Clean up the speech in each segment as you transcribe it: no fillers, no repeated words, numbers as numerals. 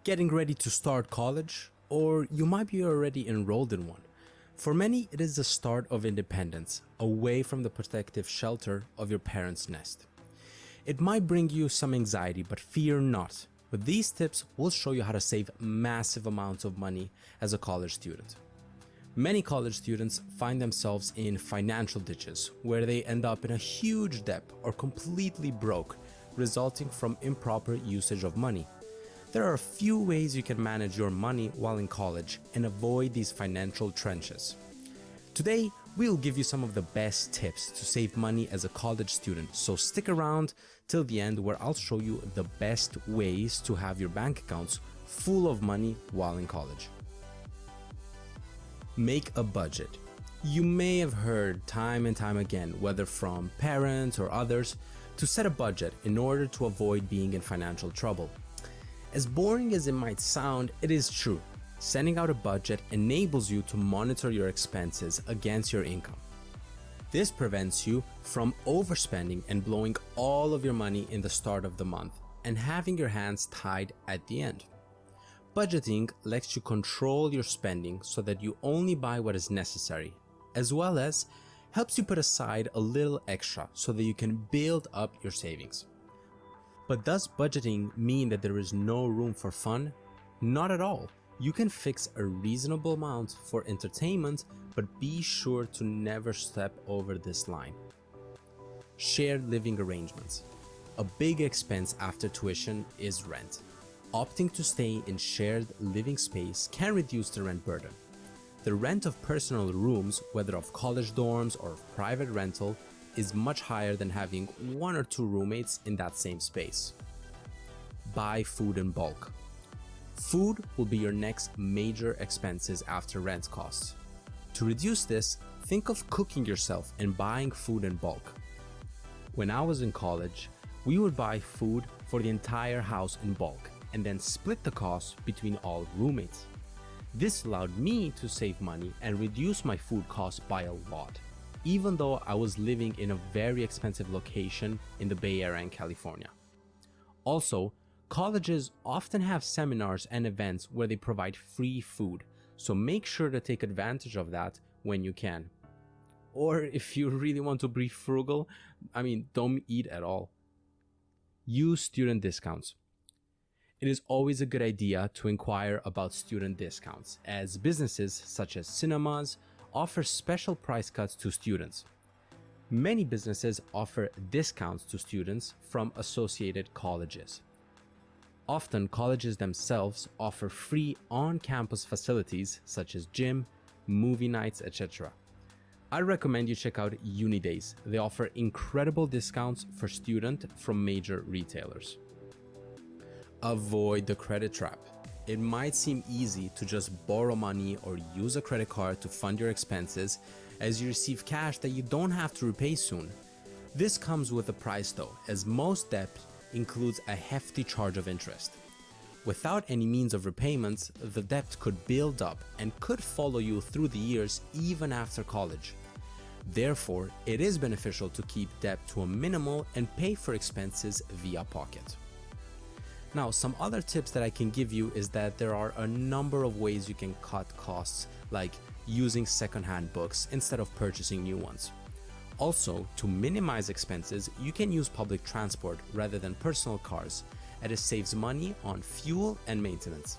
getting ready to start college, or you might be already enrolled in one. For many, it is the start of independence, away from the protective shelter of your parents' nest. It might bring you some anxiety, but fear not. With these tips, we'll show you how to save massive amounts of money as a college student. Many college students find themselves in financial ditches, where they end up in a huge debt or completely broke, resulting from improper usage of money. There are a few ways you can manage your money while in college and avoid these financial trenches. Today, we'll give you some of the best tips to save money as a college student, so stick around till the end where I'll show you the best ways to have your bank accounts full of money while in college. Make a budget. You may have heard time and time again, whether from parents or others, to set a budget in order to avoid being in financial trouble. As boring as it might sound, it is true. Setting out a budget enables you to monitor your expenses against your income. This prevents you from overspending and blowing all of your money in the start of the month and having your hands tied at the end. Budgeting lets you control your spending so that you only buy what is necessary, as well as helps you put aside a little extra so that you can build up your savings. But does budgeting mean that there is no room for fun? Not at all. You can fix a reasonable amount for entertainment, but be sure to never step over this line. Shared living arrangements. A big expense after tuition is rent. Opting to stay in shared living space can reduce the rent burden. The rent of personal rooms, whether of college dorms or of private rental, is much higher than having one or two roommates in that same space. Buy food in bulk. Food will be your next major expenses after rent costs. To reduce this, think of cooking yourself and buying food in bulk. When I was in college, we would buy food for the entire house in bulk and then split the cost between all roommates. This allowed me to save money and reduce my food costs by a lot, even though I was living in a very expensive location in the Bay Area in California. Also, colleges often have seminars and events where they provide free food, so make sure to take advantage of that when you can. Or if you really want to be frugal, don't eat at all. Use student discounts. It is always a good idea to inquire about student discounts, as businesses such as cinemas offer special price cuts to students. Many businesses offer discounts to students from associated colleges. Often, colleges themselves offer free on-campus facilities such as gym, movie nights, etc. I recommend you check out Unidays. They offer incredible discounts for students from major retailers. Avoid the credit trap. It might seem easy to just borrow money or use a credit card to fund your expenses as you receive cash that you don't have to repay soon. This comes with a price though, as most debt includes a hefty charge of interest. Without any means of repayments, the debt could build up and could follow you through the years even after college. Therefore, it is beneficial to keep debt to a minimal and pay for expenses via pocket. Now, some other tips that I can give you is that there are a number of ways you can cut costs, like using secondhand books instead of purchasing new ones. Also, to minimize expenses, you can use public transport rather than personal cars, as it saves money on fuel and maintenance.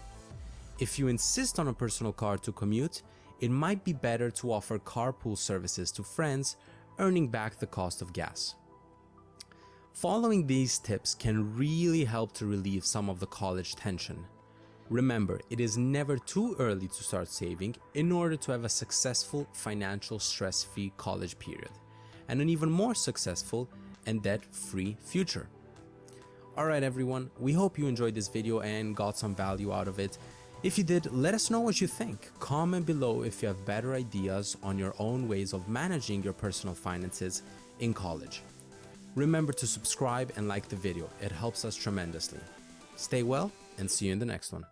If you insist on a personal car to commute, it might be better to offer carpool services to friends, earning back the cost of gas. Following these tips can really help to relieve some of the college tension. Remember, it is never too early to start saving in order to have a successful financial stress-free college period, and an even more successful and debt-free future. Alright everyone, we hope you enjoyed this video and got some value out of it. If you did, let us know what you think. Comment below if you have better ideas on your own ways of managing your personal finances in college. Remember to subscribe and like the video, it helps us tremendously. Stay well and see you in the next one.